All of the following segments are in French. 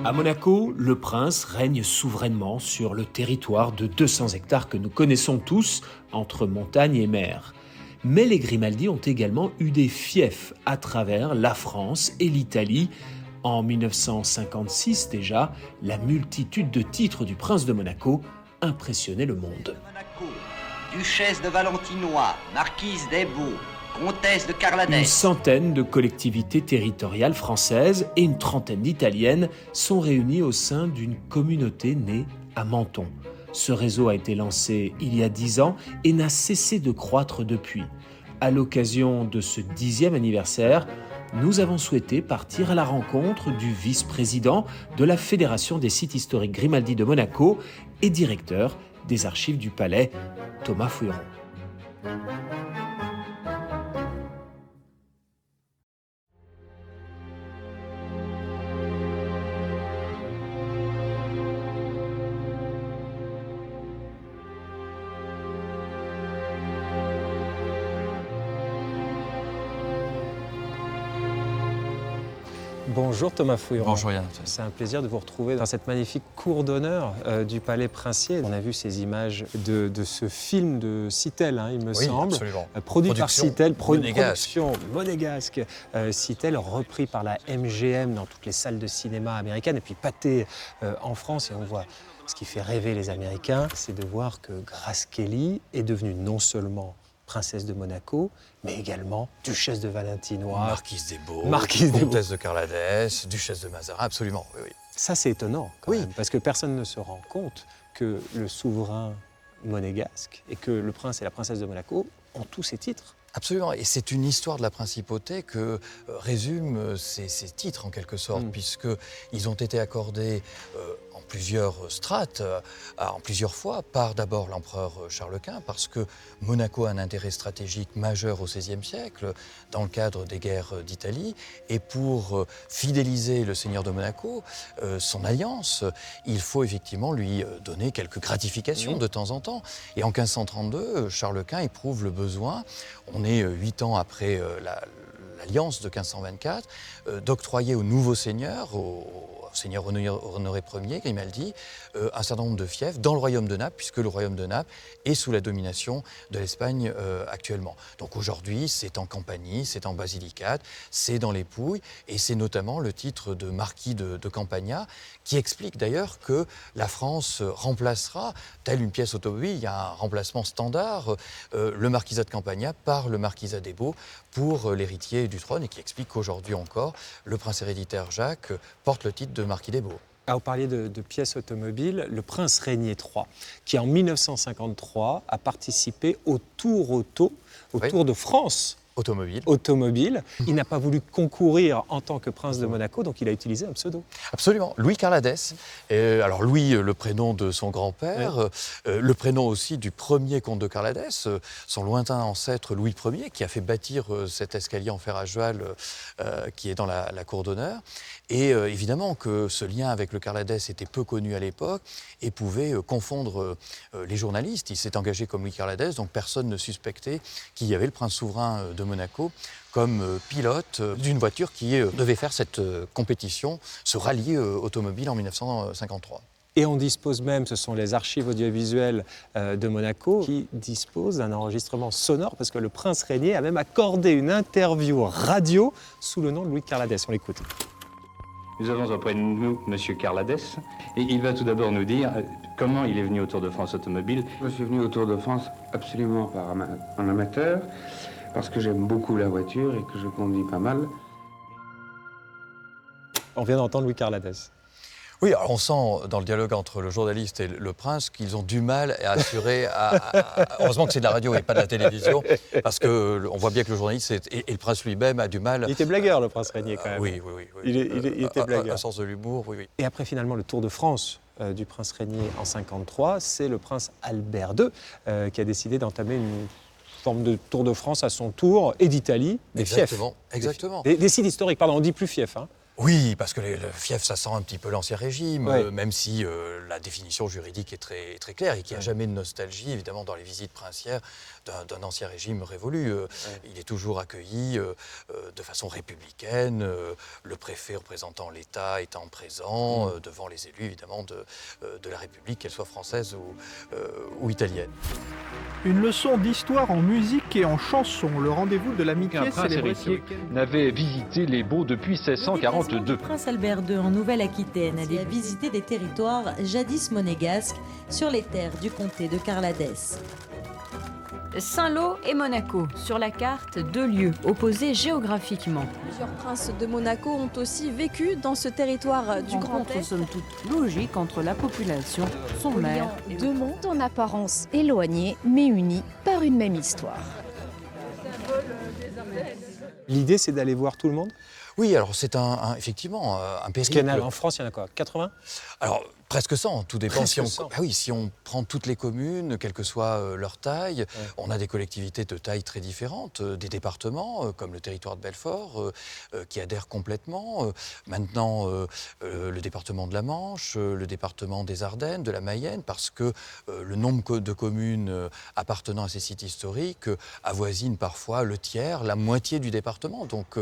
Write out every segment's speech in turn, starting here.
À Monaco, le prince règne souverainement sur le territoire de 200 hectares que nous connaissons tous, entre montagne et mer. Mais les Grimaldi ont également eu des fiefs à travers la France et l'Italie. En 1956 déjà, la multitude de titres du prince de Monaco impressionnait le monde. Monaco, duchesse de Valentinois, marquise d'Ebbo, comtesse de Carladès. Une centaine de collectivités territoriales françaises et une trentaine d'italiennes sont réunies au sein d'une communauté née à Menton. Ce réseau a été lancé il y a 10 ans et n'a cessé de croître depuis. À l'occasion de ce 10e anniversaire, nous avons souhaité partir à la rencontre du vice-président de la Fédération des sites historiques Grimaldi de Monaco et directeur des archives du palais, Thomas Fouilleron. Bonjour Thomas Fouilleron. Bonjour Yann. C'est un plaisir de vous retrouver dans cette magnifique cour d'honneur du Palais Princier. On a vu ces images de ce film de Citel, il me semble. Absolument. Produit par Citel, monégasque. production monégasque. Citel repris par la MGM dans toutes les salles de cinéma américaines et puis Pathé en France. Et on voit ce qui fait rêver les Américains, c'est de voir que Grace Kelly est devenue non seulement princesse de Monaco, mais également duchesse de Valentinois, Marquise d'Ebbo, d'Ebbo, comtesse de Carladès, duchesse de Mazarin, absolument, oui. Ça, c'est étonnant, quand même, parce que personne ne se rend compte que le souverain monégasque et que le prince et la princesse de Monaco ont tous ces titres. Absolument, et c'est une histoire de la principauté que résument ces titres en quelque sorte, puisqu'ils ont été accordés en plusieurs strates, en plusieurs fois, par d'abord l'empereur Charles Quint, parce que Monaco a un intérêt stratégique majeur au XVIe siècle, dans le cadre des guerres d'Italie, et pour fidéliser le seigneur de Monaco, son alliance, il faut effectivement lui donner quelques gratifications de temps en temps. Et en 1532, Charles Quint éprouve le besoin, on est 8 ans après l'alliance de 1524, d'octroyer au nouveau seigneur, au seigneur Honoré Ier, Grimaldi, un certain nombre de fiefs dans le royaume de Naples, puisque le royaume de Naples est sous la domination de l'Espagne actuellement. Donc aujourd'hui, c'est en Campanie, c'est en Basilicate, c'est dans les Pouilles, et c'est notamment le titre de marquis de Campagna, qui explique d'ailleurs que la France remplacera, telle une pièce automobile, il y a un remplacement standard, le marquisat de Campagna par le marquisat d'Ebbo pour l'héritier du trône, et qui explique qu'aujourd'hui encore, le prince héréditaire Jacques porte le titre de marquis d'Ebbo. Vous parliez de pièces automobiles, le prince Régnier III, qui en 1953 a participé au Tour de France automobile. Il n'a pas voulu concourir en tant que prince de Monaco, donc il a utilisé un pseudo. Absolument, Louis Carladès. Alors Louis, le prénom de son grand-père, le prénom aussi du premier comte de Carladès, son lointain ancêtre Louis Ier, qui a fait bâtir cet escalier en fer à cheval qui est dans la cour d'honneur. Et évidemment que ce lien avec le Carladès était peu connu à l'époque et pouvait confondre les journalistes. Il s'est engagé comme Louis Carladès, donc personne ne suspectait qu'il y avait le prince souverain de Monaco comme pilote d'une voiture qui devait faire cette compétition, ce rallye automobile en 1953. Et on dispose même, ce sont les archives audiovisuelles de Monaco, qui disposent d'un enregistrement sonore, parce que le prince Régnier a même accordé une interview radio sous le nom de Louis Carladès. On l'écoute. Nous avons auprès de nous M. Carladès, et il va tout d'abord nous dire comment il est venu au Tour de France automobile. Je suis venu au Tour de France absolument par un amateur, parce que j'aime beaucoup la voiture et que je conduis pas mal. On vient d'entendre Louis Carladès. Oui, alors on sent dans le dialogue entre le journaliste et le prince qu'ils ont du mal à assurer. Heureusement que c'est de la radio et pas de la télévision, parce qu'on voit bien que le journaliste et le prince lui-même a du mal. Il était blagueur, le prince Régnier, quand même. Oui. Il était blagueur. Un sens de l'humour, oui. Et après, finalement, le Tour de France du prince Régnier en 1953, c'est le prince Albert II qui a décidé d'entamer une forme de Tour de France à son tour, et d'Italie, des fiefs. Exactement. Des sites historiques, pardon, on dit plus fiefs. Oui, parce que le fief, ça sent un petit peu l'Ancien Régime, Ouais. même si la définition juridique est très, très claire et qu'il n'y a jamais de nostalgie, évidemment, dans les visites princières d'un Ancien Régime révolu. Il est toujours accueilli de façon républicaine, le préfet représentant l'État étant présent devant les élus, évidemment, de la République, qu'elle soit française ou italienne. Une leçon d'histoire en musique et en chanson, le rendez-vous de l'amitié Qu'un prince célébré ce héritier week-end. n'avait visité les Baux depuis Le déplacement 1642. du prince Albert II en Nouvelle-Aquitaine a visité des territoires jadis monégasques sur les terres du comté de Carladès. Saint-Lô et Monaco, sur la carte, 2 lieux opposés géographiquement. Plusieurs princes de Monaco ont aussi vécu dans ce territoire du Grand Est. Somme toute logique entre la population, son maire. Reliant deux mondes en apparence éloignés mais unis par une même histoire. L'idée, c'est d'aller voir tout le monde? Oui, alors c'est effectivement un Parce qu'il y périple. en a en France, il y en a quoi? 80? Alors, presque 100, tout dépend. Presque Si on, 100. ah oui, si on prend toutes les communes, quelle que soit leur taille, on a des collectivités de taille très différentes, des départements, comme le territoire de Belfort, qui adhèrent complètement. Maintenant, le département de la Manche, le département des Ardennes, de la Mayenne, parce que le nombre de communes appartenant à ces sites historiques avoisine parfois le tiers, la moitié du département. Donc,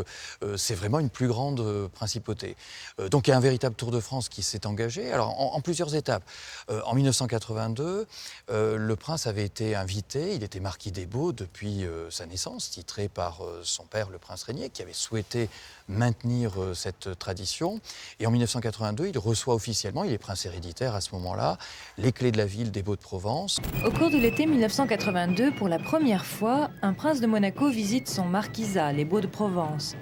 c'est vraiment une plus grande principauté. Donc, il y a un véritable Tour de France qui s'est engagé. Alors, en plusieurs étapes. En 1982, le prince avait été invité, il était marquis des Baux depuis sa naissance, titré par son père, le prince Régnier, qui avait souhaité maintenir cette tradition. Et en 1982, il reçoit officiellement, il est prince héréditaire à ce moment-là, les clés de la ville des Baux-de-Provence. Au cours de l'été 1982, pour la première fois, un prince de Monaco visite son marquisat, les Baux-de-Provence,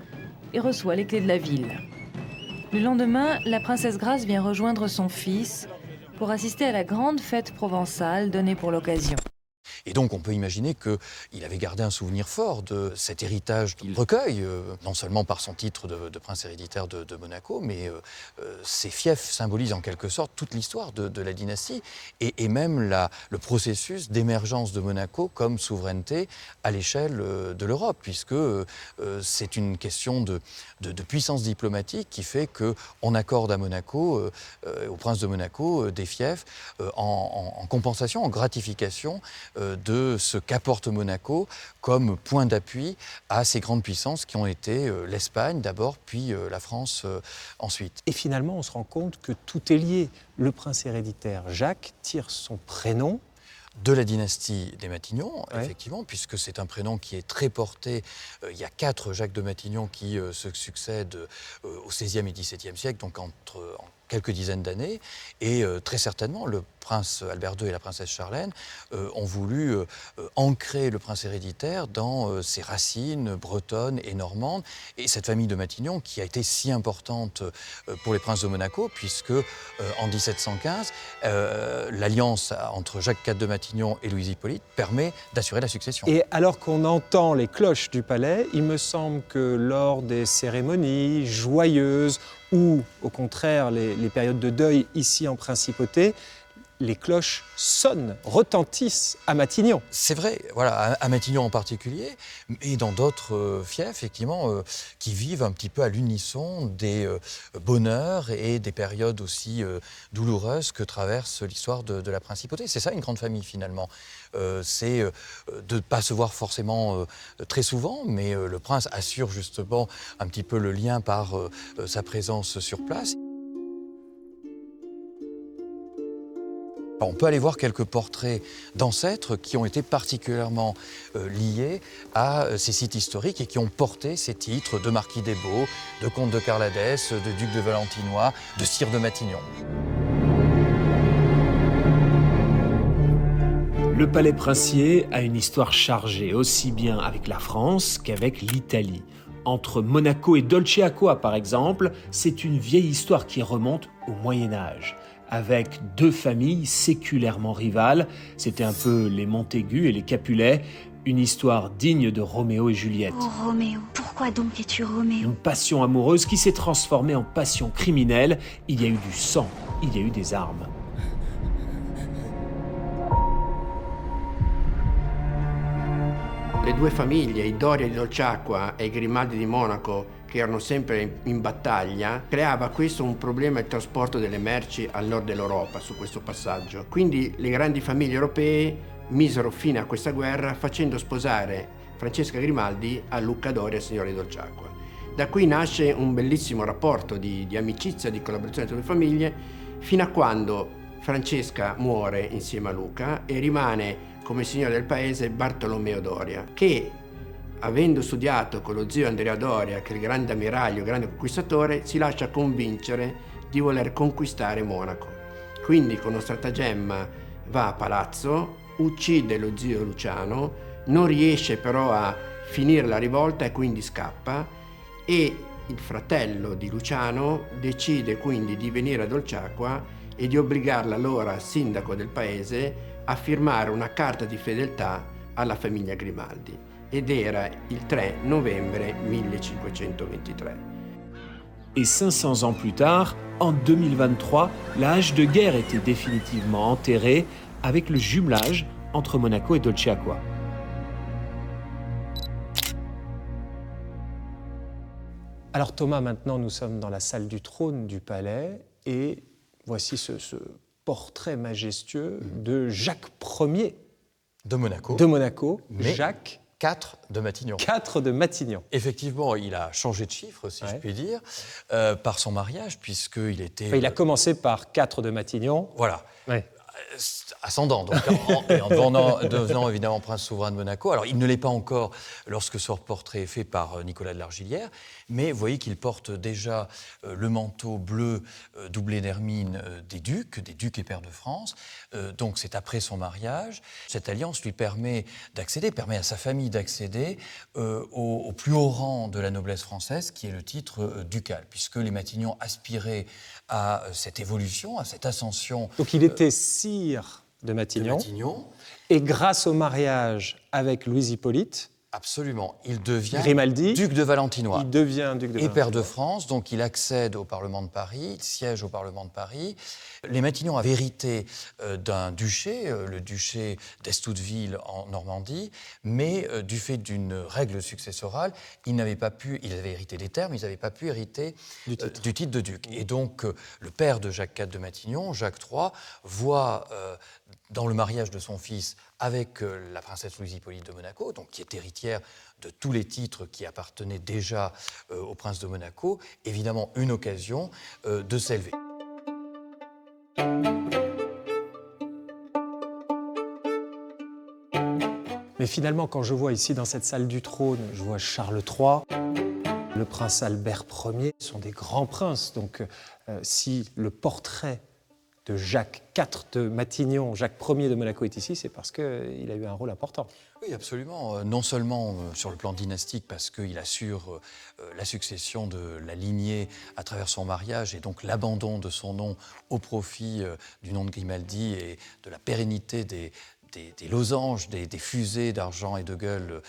et reçoit les clés de la ville. Le lendemain, la princesse Grace vient rejoindre son fils pour assister à la grande fête provençale donnée pour l'occasion. Et donc, on peut imaginer qu'il avait gardé un souvenir fort de cet héritage qu'il recueille, non seulement par son titre de prince héréditaire de Monaco, mais ces fiefs symbolisent en quelque sorte toute l'histoire de la dynastie et même le processus d'émergence de Monaco comme souveraineté à l'échelle de l'Europe, puisque c'est une question de puissance diplomatique qui fait qu'on accorde à Monaco, au prince de Monaco, des fiefs en compensation, en gratification de ce qu'apporte Monaco comme point d'appui à ces grandes puissances qui ont été l'Espagne d'abord, puis la France ensuite. Et finalement, on se rend compte que tout est lié. Le prince héréditaire Jacques tire son prénom de la dynastie des Matignon, Ouais. effectivement, puisque c'est un prénom qui est très porté. Il y a 4 Jacques de Matignon qui se succèdent au XVIe et XVIIe siècle, donc en quelques dizaines d'années. Et très certainement, le prince Albert II et la princesse Charlène ont voulu ancrer le prince héréditaire dans ses racines bretonnes et normandes. Et cette famille de Matignon, qui a été si importante pour les princes de Monaco, puisque en 1715, l'alliance entre Jacques IV de Matignon et Louis Hippolyte permet d'assurer la succession. Et alors qu'on entend les cloches du palais, il me semble que lors des cérémonies joyeuses ou au contraire les périodes de deuil ici en principauté, les cloches sonnent, retentissent à Matignon. C'est vrai, voilà, à Matignon en particulier, et dans d'autres fiefs, effectivement, qui vivent un petit peu à l'unisson des bonheurs et des périodes aussi douloureuses que traverse l'histoire de la principauté. C'est ça une grande famille finalement. C'est de ne pas se voir forcément très souvent, mais le prince assure justement un petit peu le lien par sa présence sur place. On peut aller voir quelques portraits d'ancêtres qui ont été particulièrement liés à ces sites historiques et qui ont porté ces titres de marquis des Baux, de comte de Carladès, de duc de Valentinois, de sire de Matignon. Le palais princier a une histoire chargée, aussi bien avec la France qu'avec l'Italie. Entre Monaco et Dolceacoa, par exemple, c'est une vieille histoire qui remonte au Moyen-Âge. Avec 2 familles séculairement rivales, c'était un peu les Montaigu et les Capulet, une histoire digne de Roméo et Juliette. Oh Roméo, pourquoi donc es-tu Roméo? Une passion amoureuse qui s'est transformée en passion criminelle. Il y a eu du sang, il y a eu des armes. Le 2 famiglie, i Doria di Dolceacqua e i Grimaldi di Monaco, che erano sempre in battaglia, creava questo un problema il trasporto delle merci al nord dell'Europa su questo passaggio. Quindi le grandi famiglie europee misero fine a questa guerra facendo sposare Francesca Grimaldi a Luca Doria, signore d'Olciacqua. Da qui nasce un bellissimo rapporto di amicizia, di collaborazione tra le famiglie, fino a quando Francesca muore insieme a Luca e rimane come signore del paese Bartolomeo Doria, che avendo studiato con lo zio Andrea Doria, che è il grande ammiraglio, il grande conquistatore, si lascia convincere di voler conquistare Monaco. Quindi con uno stratagemma va a palazzo, uccide lo zio Luciano, non riesce però a finire la rivolta e quindi scappa, e il fratello di Luciano decide quindi di venire ad Olciacqua e di obbligare l'allora sindaco del paese a firmare una carta di fedeltà alla famiglia Grimaldi, ed era il 3 novembre 1523. Et 500 ans plus tard, en 2023, la hache de guerre était définitivement enterrée avec le jumelage entre Monaco et Dolciacqua. Alors Thomas, maintenant nous sommes dans la salle du trône du palais et voici ce portrait majestueux de Jacques Ier de Monaco. De Monaco, mais Jacques IV de Matignon. IV de Matignon. Effectivement, il a changé de chiffre, si je puis dire, par son mariage, puisqu'il était... Enfin, il a commencé par IV de Matignon. Voilà. Ouais. Ascendant, donc en devenant évidemment prince souverain de Monaco. Alors, il ne l'est pas encore lorsque ce portrait est fait par Nicolas de Largillière, mais vous voyez qu'il porte déjà le manteau bleu doublé d'hermine des ducs et pairs de France. Donc, c'est après son mariage. Cette alliance lui permet à sa famille d'accéder au plus haut rang de la noblesse française, qui est le titre ducal, puisque les Matignon aspiraient à cette évolution, à cette ascension. Donc, il était sire de Matignon. Et grâce au mariage avec Louis-Hippolyte, absolument, il devient Grimaldi, duc de Valentinois. Il devient duc de Valentinois. Et pair de France, donc il accède au Parlement de Paris, il siège au Parlement de Paris. Les Matignon avaient hérité d'un duché, le duché d'Estouteville en Normandie, mais du fait d'une règle successorale, ils avaient hérité des terres, mais ils n'avaient pas pu hériter du titre de duc. Et donc, le père de Jacques IV de Matignon, Jacques III, voit dans le mariage de son fils avec la princesse Louise-Hippolyte de Monaco, donc qui est héritière de tous les titres qui appartenaient déjà au prince de Monaco, évidemment une occasion de s'élever. Mais finalement, quand je vois ici dans cette salle du trône, je vois Charles III, le prince Albert Ier, ce sont des grands princes. Donc si le portrait de Jacques IV de Matignon, Jacques Ier de Monaco est ici, c'est parce qu'il a eu un rôle important. Oui, absolument. Non seulement sur le plan dynastique, parce qu'il assure la succession de la lignée à travers son mariage et donc l'abandon de son nom au profit du nom de Grimaldi et de la pérennité des losanges, des fusées d'argent et de gueules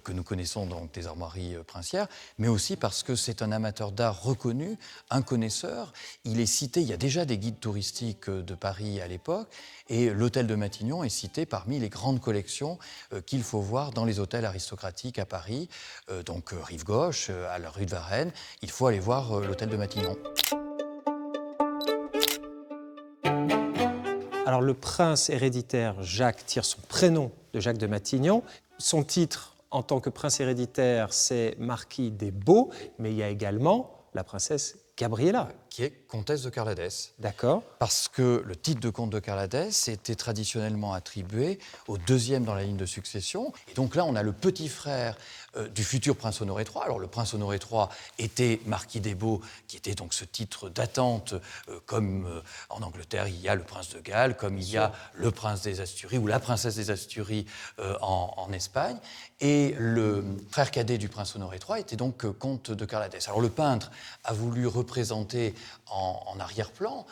que nous connaissons donc des armoiries princières, mais aussi parce que c'est un amateur d'art reconnu, un connaisseur. Il est cité, il y a déjà des guides touristiques de Paris à l'époque, et l'hôtel de Matignon est cité parmi les grandes collections qu'il faut voir dans les hôtels aristocratiques à Paris, donc rive gauche, à la rue de Varennes. Il faut aller voir l'hôtel de Matignon. Alors le prince héréditaire Jacques tire son prénom de Jacques de Matignon. Son titre en tant que prince héréditaire, c'est marquis des Baux, mais il y a également la princesse Gabriella. Qui est comtesse de Carladès. D'accord. Parce que le titre de comte de Carladès était traditionnellement attribué au deuxième dans la ligne de succession. Et donc là, on a le petit frère du futur prince Honoré III. Alors le prince Honoré III était marquis des Baux, qui était donc ce titre d'attente, comme en Angleterre, il y a le prince de Galles, comme il y a le prince des Asturies ou la princesse des Asturies en Espagne. Et le frère cadet du prince Honoré III était donc comte de Carladès. Alors le peintre a voulu représenter en arrière-plan,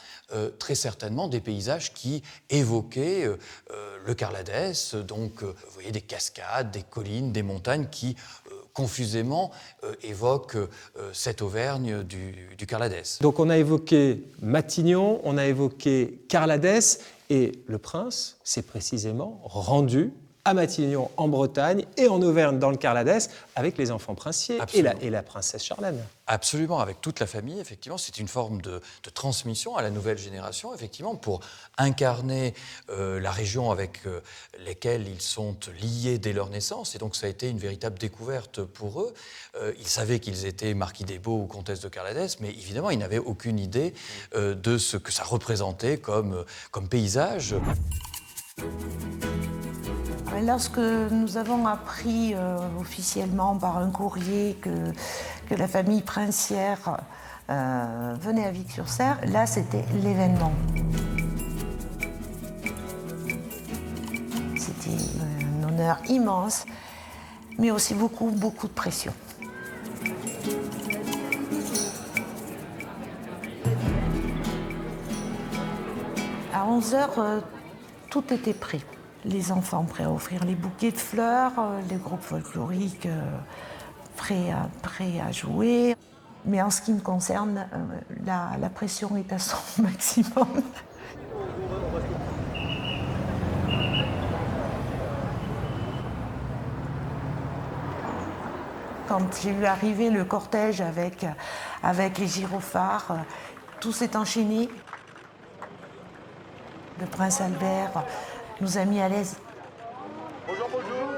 très certainement des paysages qui évoquaient le Carladès, donc vous voyez des cascades, des collines, des montagnes qui confusément évoquent cette Auvergne du Carladès. Donc on a évoqué Matignon, on a évoqué Carladès, et le prince s'est précisément rendu à Matignon en Bretagne et en Auvergne dans le Carladès avec les enfants princiers et la princesse Charlène. Absolument, avec toute la famille, effectivement. C'est une forme de transmission à la nouvelle génération, effectivement, pour incarner la région avec laquelle ils sont liés dès leur naissance. Et donc, ça a été une véritable découverte pour eux. Ils savaient qu'ils étaient marquis des Baux ou comtesse de Carladès, mais évidemment, ils n'avaient aucune idée de ce que ça représentait comme paysage. Lorsque nous avons appris officiellement par un courrier que la famille princière venait à Vic-sur-Cère, là c'était l'événement. C'était un honneur immense, mais aussi beaucoup de pression. À 11h, tout était prêt. Les enfants prêts à offrir les bouquets de fleurs, les groupes folkloriques prêts à jouer. Mais en ce qui me concerne, la pression est à son maximum. Quand j'ai vu arriver le cortège avec les gyrophares, tout s'est enchaîné. Le prince Albert nous a mis à l'aise. Bonjour, bonjour.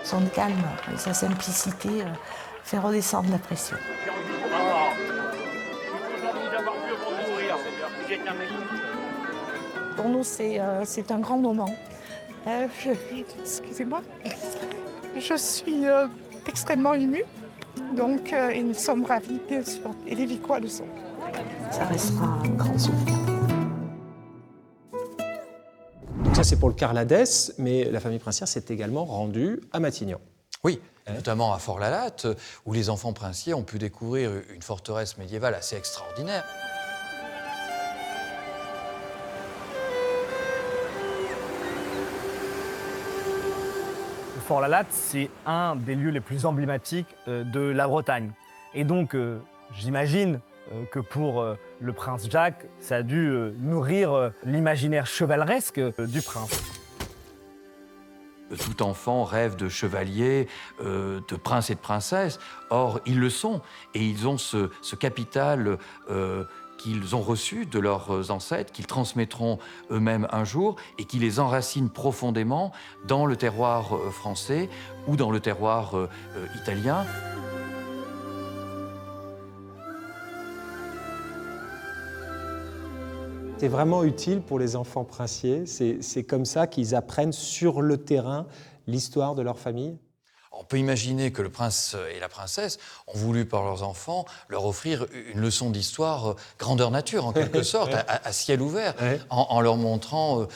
Son calme et sa simplicité fait redescendre la pression. Pour nous, c'est un grand moment. Excusez-moi. Je suis extrêmement émue. Donc, et nous sommes ravis, bien sûr. Et les Vicois le sont. Ça restera un grand souvenir. Ça, c'est pour le Carladès, mais la famille princière s'est également rendue à Matignon. Oui, notamment à Fort-la-Latte, où les enfants princiers ont pu découvrir une forteresse médiévale assez extraordinaire. Fort-la-Latte, c'est un des lieux les plus emblématiques de la Bretagne. Et donc, j'imagine que pour le prince Jacques, ça a dû nourrir l'imaginaire chevaleresque du prince. Tout enfant rêve de chevalier, de prince et de princesse. Or, ils le sont. Et ils ont ce capital qu'ils ont reçu de leurs ancêtres, qu'ils transmettront eux-mêmes un jour et qui les enracinent profondément dans le terroir français ou dans le terroir italien. C'est vraiment utile pour les enfants princiers. C'est comme ça qu'ils apprennent sur le terrain l'histoire de leur famille. On peut imaginer que le prince et la princesse ont voulu, par leurs enfants, leur offrir une leçon d'histoire grandeur nature, en quelque sorte, à ciel ouvert, en leur montrant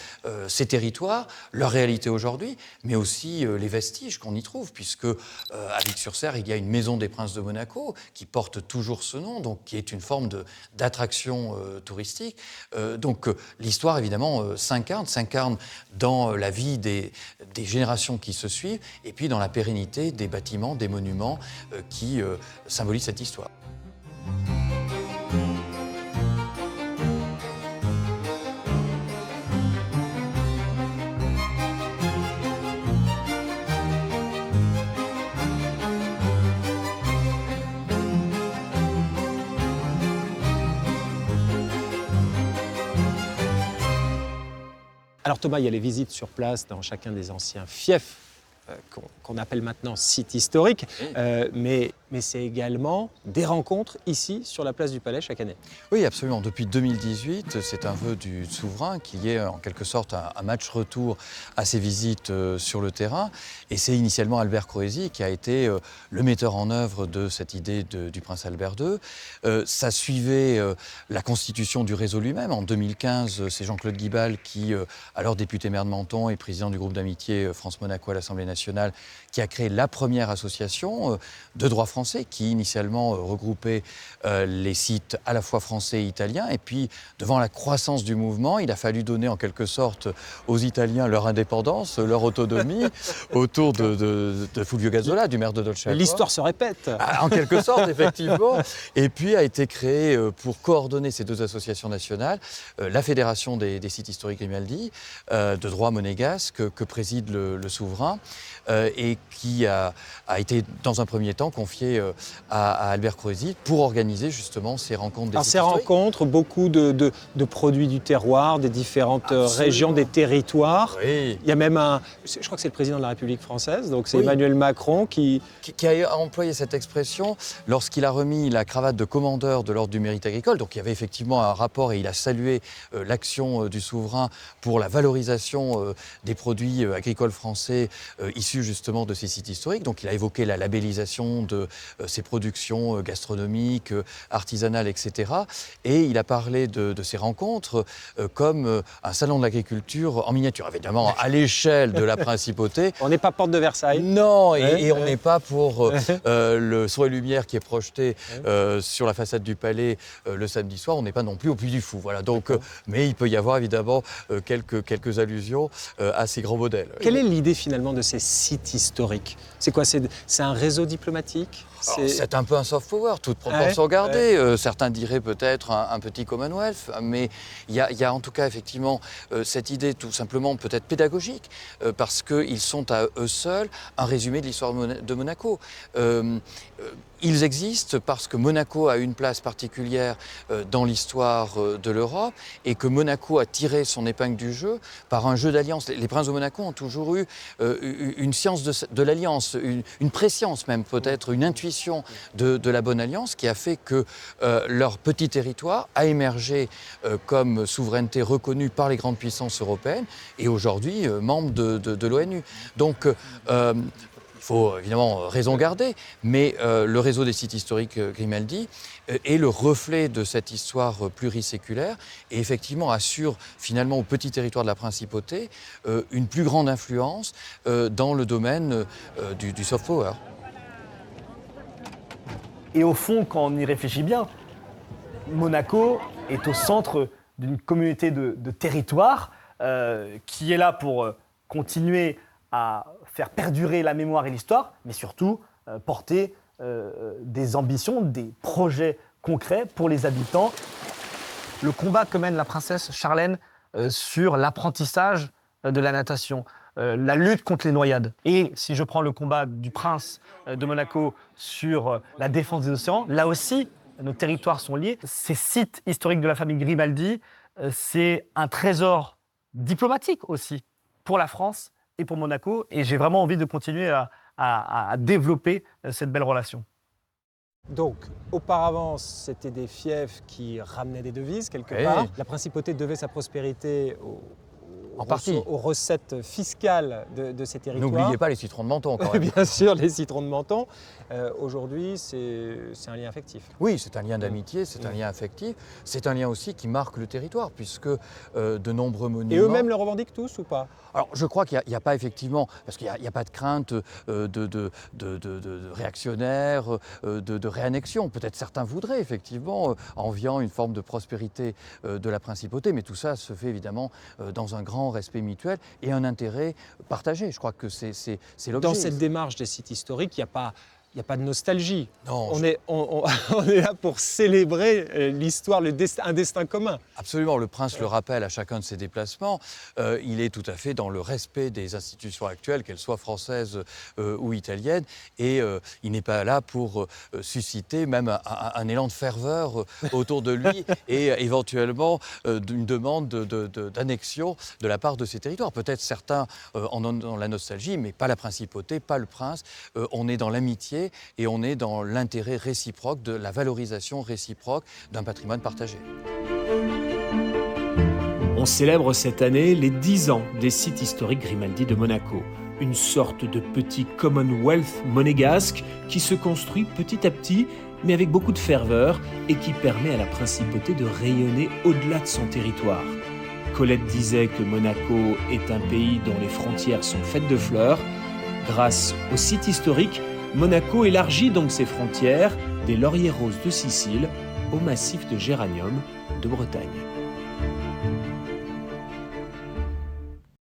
ces territoires, leur réalité aujourd'hui, mais aussi les vestiges qu'on y trouve, puisque à Vic-sur-Cère, il y a une maison des princes de Monaco qui porte toujours ce nom, donc qui est une forme d'attraction touristique. Donc l'histoire, évidemment, s'incarne dans la vie des générations qui se suivent, et puis dans la pérennité des bâtiments, des monuments qui symbolisent cette histoire. Alors Thomas, il y a les visites sur place dans chacun des anciens fiefs qu'on appelle maintenant site historique, mais c'est également des rencontres ici sur la place du Palais chaque année. Oui, absolument. Depuis 2018, c'est un vœu du souverain qu'il y ait en quelque sorte un match retour à ces visites sur le terrain. Et c'est initialement Albert Croesi qui a été le metteur en œuvre de cette idée du prince Albert II. Ça suivait la constitution du réseau lui-même. En 2015, c'est Jean-Claude Guibal qui, alors député maire de Menton et président du groupe d'amitié France-Monaco à l'Assemblée nationale, qui a créé la première association de droit français français qui initialement regroupait les sites à la fois français et italiens. Et puis, devant la croissance du mouvement, il a fallu donner en quelque sorte aux Italiens leur indépendance, leur autonomie, autour de Fulvio Gazzola, du maire de Dolce. L'histoire se répète. En quelque sorte, effectivement. Et puis a été créée, pour coordonner ces deux associations nationales, la Fédération des sites historiques Grimaldi, de droit monégasque, que préside le souverain, et qui a été, dans un premier temps, confiée à Albert Croesi pour organiser justement ces rencontres des sites historiques. Ces rencontres, beaucoup de produits du terroir, des différentes régions, des territoires. Oui. Il y a même je crois que c'est le président de la République française, donc c'est oui. Emmanuel Macron qui a employé cette expression lorsqu'il a remis la cravate de commandeur de l'Ordre du Mérite agricole. Donc il y avait effectivement un rapport et il a salué l'action du souverain pour la valorisation des produits agricoles français issus justement de ces sites historiques. Donc il a évoqué la labellisation de ces productions gastronomiques, artisanales, etc. Et il a parlé de ces rencontres comme un salon de l'agriculture en miniature, évidemment à l'échelle de la principauté. On n'est pas porte de Versailles. Non, et on n'est pas pour le son et lumière qui est projeté sur la façade du palais le samedi soir, on n'est pas non plus au Puy du Fou. Voilà. Donc, mais il peut y avoir évidemment quelques allusions à ces grands modèles. Quelle est l'idée finalement de ces sites historiques? C'est quoi? C'est un réseau diplomatique? C'est un peu un soft power, toute proportion gardée. Certains diraient peut-être un petit Commonwealth, mais il y a en tout cas effectivement cette idée tout simplement peut-être pédagogique, parce qu'ils sont à eux seuls un résumé de l'histoire de Monaco. Ils existent parce que Monaco a une place particulière dans l'histoire de l'Europe et que Monaco a tiré son épingle du jeu par un jeu d'alliance. Les princes de Monaco ont toujours eu une science de l'alliance, une préscience même peut-être, une intuition de la bonne alliance qui a fait que leur petit territoire a émergé comme souveraineté reconnue par les grandes puissances européennes et aujourd'hui membre de l'ONU. Donc il faut évidemment raison garder, mais le réseau des sites historiques Grimaldi est le reflet de cette histoire pluriséculaire et effectivement assure finalement au petit territoire de la principauté une plus grande influence dans le domaine du soft power. Et au fond, quand on y réfléchit bien, Monaco est au centre d'une communauté de territoire qui est là pour continuer à faire perdurer la mémoire et l'histoire, mais surtout porter des ambitions, des projets concrets pour les habitants. Le combat que mène la princesse Charlène sur l'apprentissage de la natation, la lutte contre les noyades. Et si je prends le combat du prince de Monaco sur la défense des océans, là aussi, nos territoires sont liés. Ces sites historiques de la famille Grimaldi, c'est un trésor diplomatique aussi pour la France et pour Monaco. Et j'ai vraiment envie de continuer à développer cette belle relation. Donc, auparavant, c'était des fiefs qui ramenaient des devises quelque part. La principauté devait sa prospérité aux recettes fiscales de ces territoires. N'oubliez pas les citrons de Menton, quand même. Bien sûr, les citrons de Menton. Aujourd'hui, c'est un lien affectif. Oui, c'est un lien d'amitié, c'est un lien affectif. C'est un lien aussi qui marque le territoire, puisque de nombreux monuments... Et eux-mêmes le revendiquent tous ou pas? Alors, je crois qu'il n'y a pas effectivement, parce qu'il n'y a pas de crainte de réactionnaires, de réannexion. Peut-être certains voudraient effectivement, enviant une forme de prospérité de la principauté, mais tout ça se fait évidemment dans un grand respect mutuel et un intérêt partagé. Je crois que c'est l'objet. Dans cette démarche des sites historiques, il n'y a pas de nostalgie. Non, on est là pour célébrer l'histoire, un destin commun. Absolument, le prince le rappelle à chacun de ses déplacements. Il est tout à fait dans le respect des institutions actuelles, qu'elles soient françaises ou italiennes. Et il n'est pas là pour susciter même un élan de ferveur autour de lui et éventuellement une demande d'annexion de la part de ces territoires. Peut-être certains en ont dans la nostalgie, mais pas la principauté, pas le prince. On est dans l'amitié et on est dans l'intérêt réciproque, de la valorisation réciproque d'un patrimoine partagé. On célèbre cette année les 10 ans des sites historiques Grimaldi de Monaco, une sorte de petit Commonwealth monégasque qui se construit petit à petit, mais avec beaucoup de ferveur et qui permet à la principauté de rayonner au-delà de son territoire. Colette disait que Monaco est un pays dont les frontières sont faites de fleurs. Grâce aux sites historiques, Monaco élargit donc ses frontières des lauriers roses de Sicile au massif de Géranium de Bretagne.